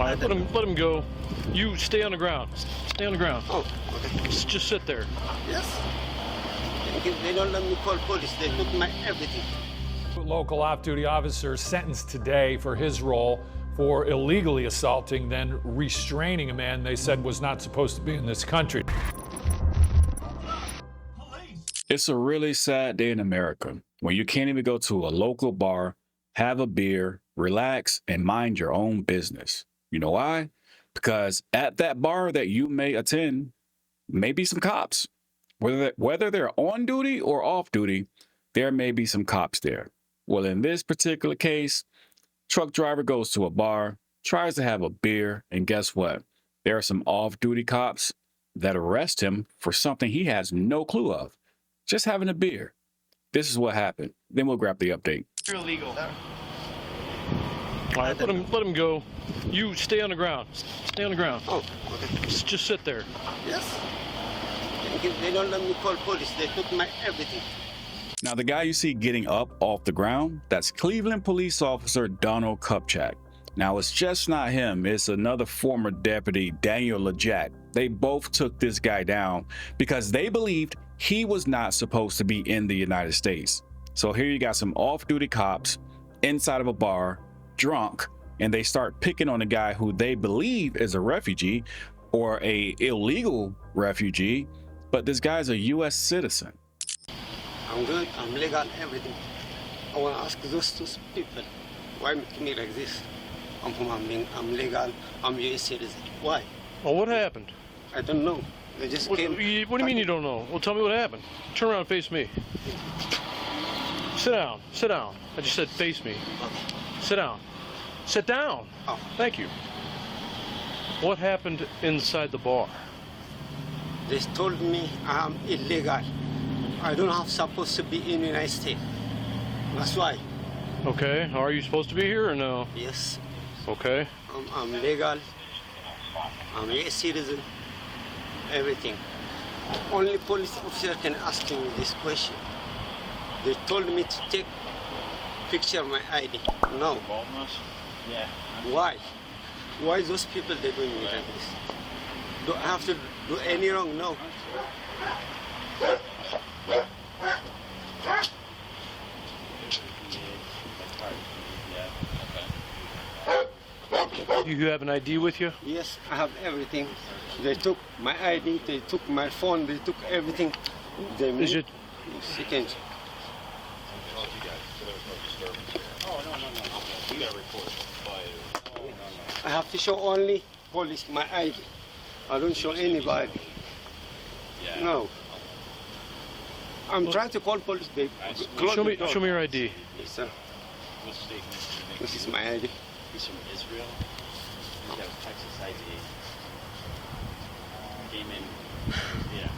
All right, let him go. You stay on the ground. Stay on the ground. Oh, okay. Just sit there. Yes. They don't let me call police. They took my everything. Local off-duty officer sentenced today for his role for illegally assaulting, then restraining a man they said was not supposed to be in this country. It's a really sad day in America when you can't even go to a local bar, have a beer, relax, and mind your own business. You know why? Because at that bar that you may attend, may be some cops. Whether they're on duty or off duty, there may be some cops there. Well, in this particular case, truck driver goes to a bar, tries to have a beer, and guess what? There are some off-duty cops that arrest him for something he has no clue of. Just having a beer. This is what happened. Then we'll grab the update. You're illegal. All right, let him go. You stay on the ground. Stay on the ground. Oh, okay. Just sit there. Yes. They don't let me call police. They took my everything. Now, the guy you see getting up off the ground, that's Cleveland police officer Donald Kupchak. Now, it's just not him. It's another former deputy, Daniel LeJack. They both took this guy down because they believed he was not supposed to be in the United States. So here you got some off-duty cops inside of a bar, drunk, and they start picking on a guy who they believe is a refugee or a illegal refugee, but this guy's a U.S. citizen. I'm good, I'm legal, everything. I want to ask those two people, why make me like this? I'm legal, I'm U.S. citizen. Why? Well, what happened? I don't know. They just came. What do you mean you don't know? Well, tell me what happened. Turn around and face me. Sit down. Sit down. I just said face me. Sit down. Sit down. Oh. Thank you. What happened inside the bar? They told me I'm illegal. I don't have supposed to be in the United States. That's why. Okay. Are you supposed to be here or no? Yes. Okay. I'm legal. I'm a citizen. Everything. Only police officer can ask me this question. They told me to take picture of my ID. No. Yeah. Why? Why those people they doing me like this? Do I have to do any wrong? No. You have an ID with you? Yes, I have everything. They took my ID, they took my phone, they took everything. They Is it? Second. I have to show only police my ID. I don't show anybody. No. I'm trying to call police. They close the door. Show me your ID. Yes, sir. What state did This is my ID. He's from Israel. He's got a Texas ID. Came in. Yeah.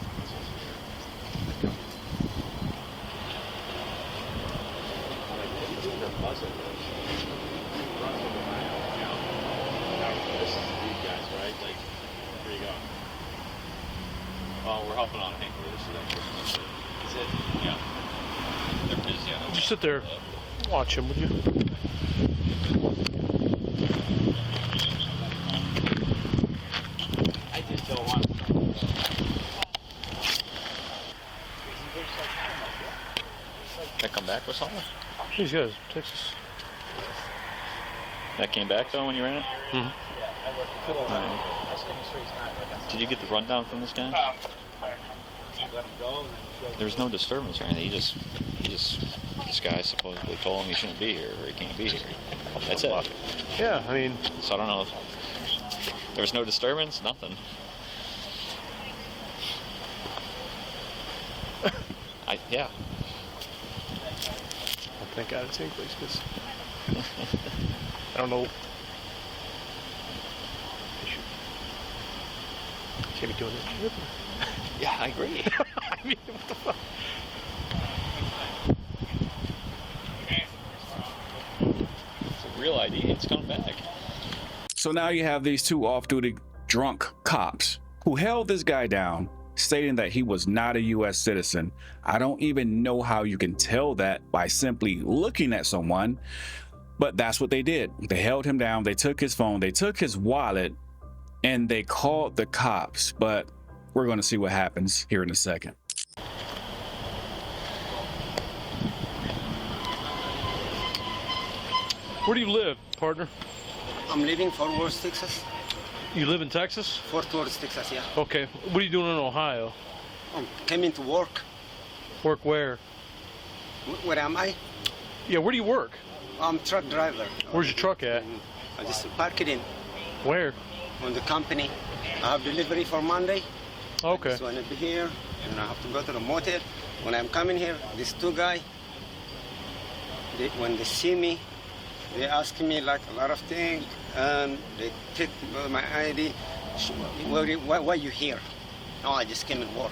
This is these guys, right? Like, where you going? Oh, we're helping on Hank. This is it? Yeah. They're busy. Just sit there. Watch him, would you? I just don't want. That come back or something? These guys, Texas. That came back though when you ran it? Mm-hmm. Did you get the rundown from this guy? There was no disturbance or anything. He just, this guy supposedly told him he shouldn't be here or he can't be here. That's it. Yeah, I mean. So I don't know if there was no disturbance, nothing. Yeah. Oh, thank God it's English, because I don't know. Can't be doing that. Yeah, I agree. I mean, what the fuck? It's a real ID. It's coming back. So now you have these two off-duty drunk cops who held this guy down, stating that he was not a U.S. citizen. I don't even know how you can tell that by simply looking at someone. But that's what they did. They held him down. They took his phone. They took his wallet, and they called the cops. But we're going to see what happens here in a second. Where do you live, partner? I'm living Fort Worth, Texas. You live in Texas? Fort Worth, Texas, yeah. Okay. What are you doing in Ohio? I'm coming to work. Work where? Where am I? Yeah, where do you work? I'm truck driver. Where's your truck at? I just park it in Where? on the company. I have delivery for Monday. Okay. So I need to be here, and I have to go to the motel. When I'm coming here, these two guys, when they see me, they ask me like a lot of things, and they take my ID. Why you here? No, I just came and work.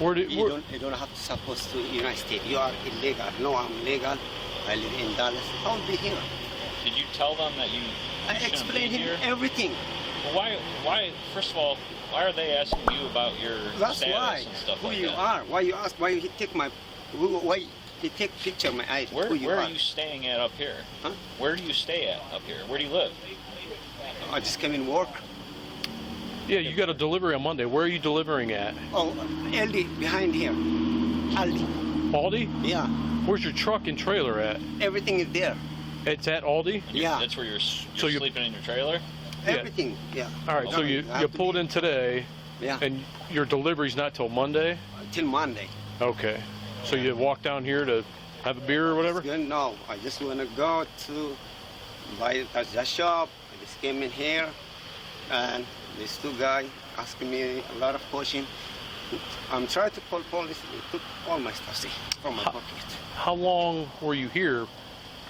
You don't have to supposed to United States. You are illegal. No, I'm legal. I live in Dallas. I'll be here. Did you tell them that you I shouldn't explained be him here? everything. Well, why? First of all, why are they asking you about your That's status why. and stuff Who like you that? are? Why you ask? Why he take my? Why he take picture of my ID? Where Who are you staying at up here? Huh? Where do you stay at up here? Where do you live? I just came in work. Yeah, you got a delivery on Monday. Where are you delivering at? Oh, LD behind here. Aldi. Aldi? Yeah. Where's your truck and trailer at? Everything is there. It's at Aldi? Yeah. That's where you're So you- sleeping in your trailer? Yeah. Everything. Yeah. All right, so you pulled in today, Yeah. and your delivery's not till Monday? Till Monday. Okay. So you walk down here to have a beer or whatever? Good. No, I just wanna go to buy at the shop. I just came in here, and these two guys asking me a lot of questions. I'm trying to call police. They took all my stuff from my pocket. How long were you here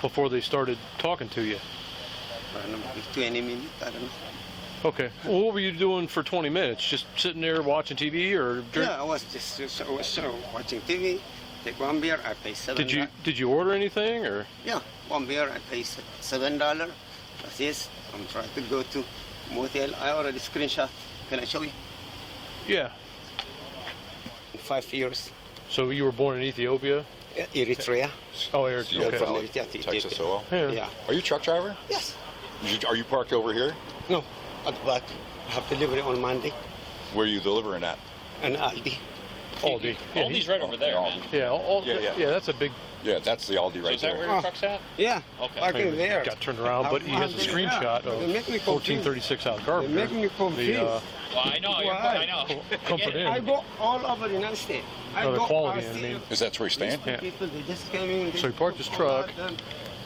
before they started talking to you? I don't know, 20 minutes. I don't know. Okay. Well, what were you doing for 20 minutes? Just sitting there watching TV or drink? Yeah, I was just watching TV. Take one beer. I pay $7. Did you order anything or? Yeah, one beer. I pay $7. That's it. I'm trying to go to motel. I already screenshot. Can I show you? Yeah. 5 years. So you were born in Ethiopia? Eritrea. Oh, Eric. Yeah, Okay. From Valley, Eritrea to Texas Ethiopia. oil. Yeah. Yeah. Are you a truck driver? Yes. Are you parked over here? No, at the back. I have delivery on Monday. Where are you delivering at? And Aldi. Aldi. Yeah, Aldi's right over there, man. yeah, that's a big. Yeah, that's the Aldi So right is that where there. your truck's at? Yeah. Okay. Parking there. Got turned around, but he has a screenshot of They make me confused. 1436 out They Carpenter. make me confused. Well, I know. I know. Comfort I Inn. go all over the United States. I Oh, the go quality, I I see mean. Is that where you stand? Yeah. people, they just came in. So he parked his truck,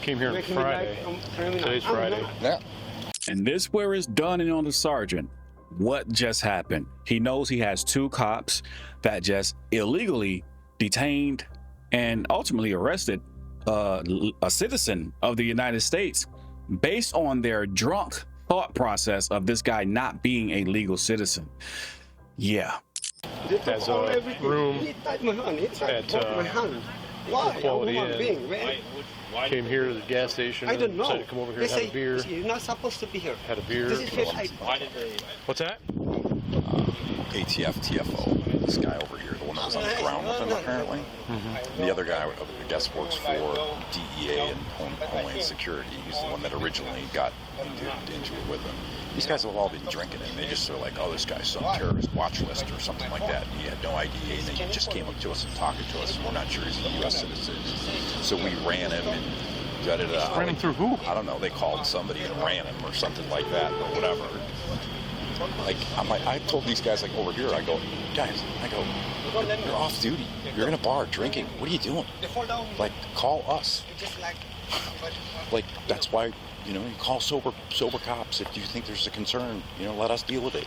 came here on Making me Friday. like I'm criminal. Today's I'm Friday. not. Yeah. And this where it's done in on the sergeant. What just happened? He knows he has two cops that just illegally detained and ultimately arrested a citizen of the United States based on their drunk thought process of this guy not being a legal citizen. Yeah. They took Has all a everything. room He tied my hand. He tried at, to break my hand. Why? I'm a Quality human Inn. being, man. Why Came here to the gas station. I don't and know. Decided to come over here They and have say a beer. you're not supposed to be here. Had a beer. This is his ID. Why did they? What's that? ATF, TFO. This guy over here, the one that was on the ground with him apparently. The other guy, I guess, works for DEA and Homeland Security. He's the one that originally got into it with him. These guys have all been drinking it, and they just are like, oh, this guy's some terrorist watch list or something like that. And he had no ID, and they just came up to us and talking to us, and we're not sure he's a U.S. citizen. So we ran him and da-da-da. Ran him through who? I don't know. They called somebody and ran him or something like that, or whatever. Like, I told these guys, like, over here, I go, guys, you're off duty. You're in a bar drinking. What are you doing? Like, call us. Like, that's why, you call sober cops if you think there's a concern. Let us deal with it.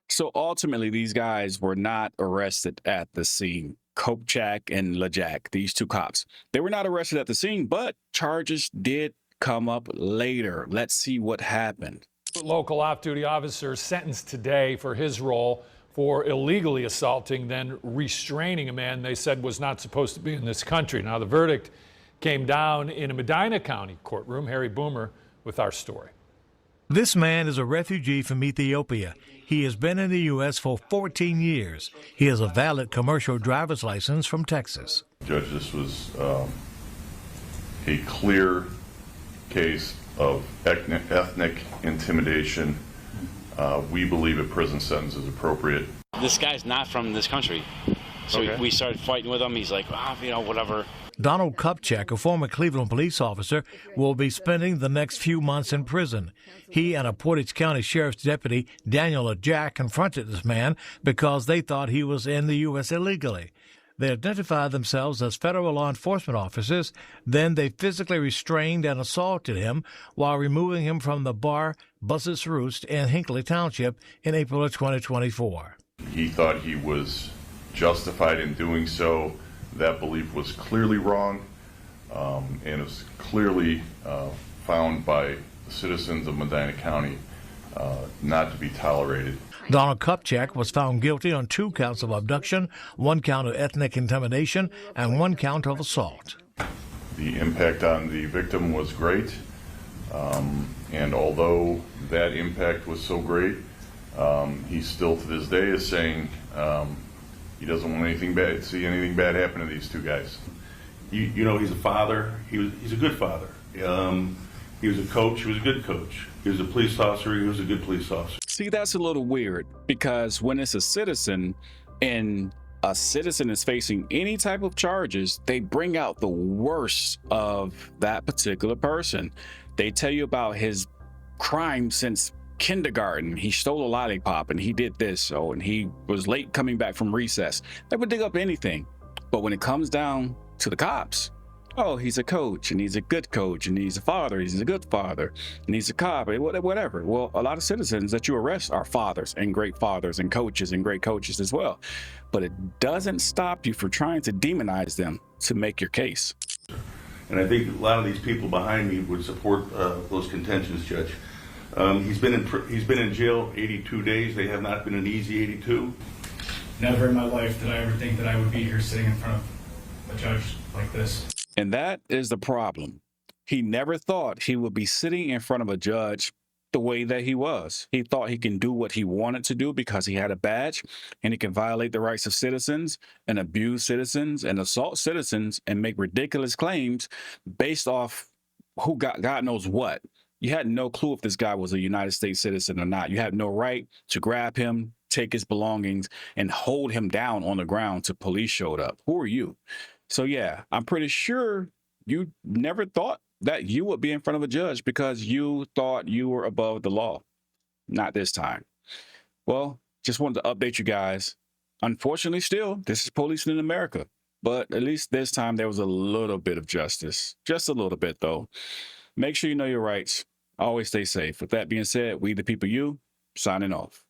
So ultimately, these guys were not arrested at the scene. Kopchak and Lajak, these two cops. They were not arrested at the scene, but charges did come up later. Let's see what happened. Local off-duty officer sentenced today for his role for illegally assaulting, then restraining a man they said was not supposed to be in this country. Now, the verdict came down in a Medina County courtroom. Harry Boomer with our story. This man is a refugee from Ethiopia. He has been in the U.S. for 14 years. He has a valid commercial driver's license from Texas. Judge, this was a clear case of ethnic intimidation. We believe a prison sentence is appropriate. This guy's not from this country. So Okay. we started fighting with him. He's like, whatever. Donald Kupchak, a former Cleveland police officer, will be spending the next few months in prison. He and a Portage County Sheriff's deputy, Daniel Jack, confronted this man because they thought he was in the U.S. illegally. They identified themselves as federal law enforcement officers. Then they physically restrained and assaulted him while removing him from the bar Buzzard's Roost in Hinckley Township in April of 2024. He thought he was justified in doing so. That belief was clearly wrong, and is clearly found by the citizens of Medina County not to be tolerated. Donald Kupchak was found guilty on 2 counts of abduction, 1 count of ethnic intimidation, and 1 count of assault. The impact on the victim was great, and although that impact was so great, he still to this day is saying he doesn't want see anything bad happen to these 2 guys. You know, he's a father. He's a good father. He was a coach. He was a good coach. He was a police officer. He was a good police officer. See, that's a little weird because when it's a citizen and a citizen is facing any type of charges, they bring out the worst of that particular person. They tell you about his crime since kindergarten. He stole a lollipop and he did this, and he was late coming back from recess. They would dig up anything. But when it comes down to the cops, oh, he's a coach and he's a good coach and he's a father, he's a good father and he's a cop, whatever. Well, a lot of citizens that you arrest are fathers and great fathers and coaches and great coaches as well. But it doesn't stop you from trying to demonize them to make your case. And I think a lot of these people behind me would support those contentions, Judge. He's been in jail 82 days. They have not been an easy 82. Never in my life did I ever think that I would be here sitting in front of a judge like this. And that is the problem. He never thought he would be sitting in front of a judge the way that he was. He thought he can do what he wanted to do because he had a badge and he can violate the rights of citizens and abuse citizens and assault citizens and make ridiculous claims based off who got God knows what. You had no clue if this guy was a United States citizen or not. You had no right to grab him, take his belongings, and hold him down on the ground till police showed up. Who are you? So yeah, I'm pretty sure you never thought that you would be in front of a judge because you thought you were above the law. Not this time. Well, just wanted to update you guys. Unfortunately, still, this is policing in America. But at least this time there was a little bit of justice. Just a little bit, though. Make sure you know your rights. Always stay safe. With that being said, we the people you, signing off.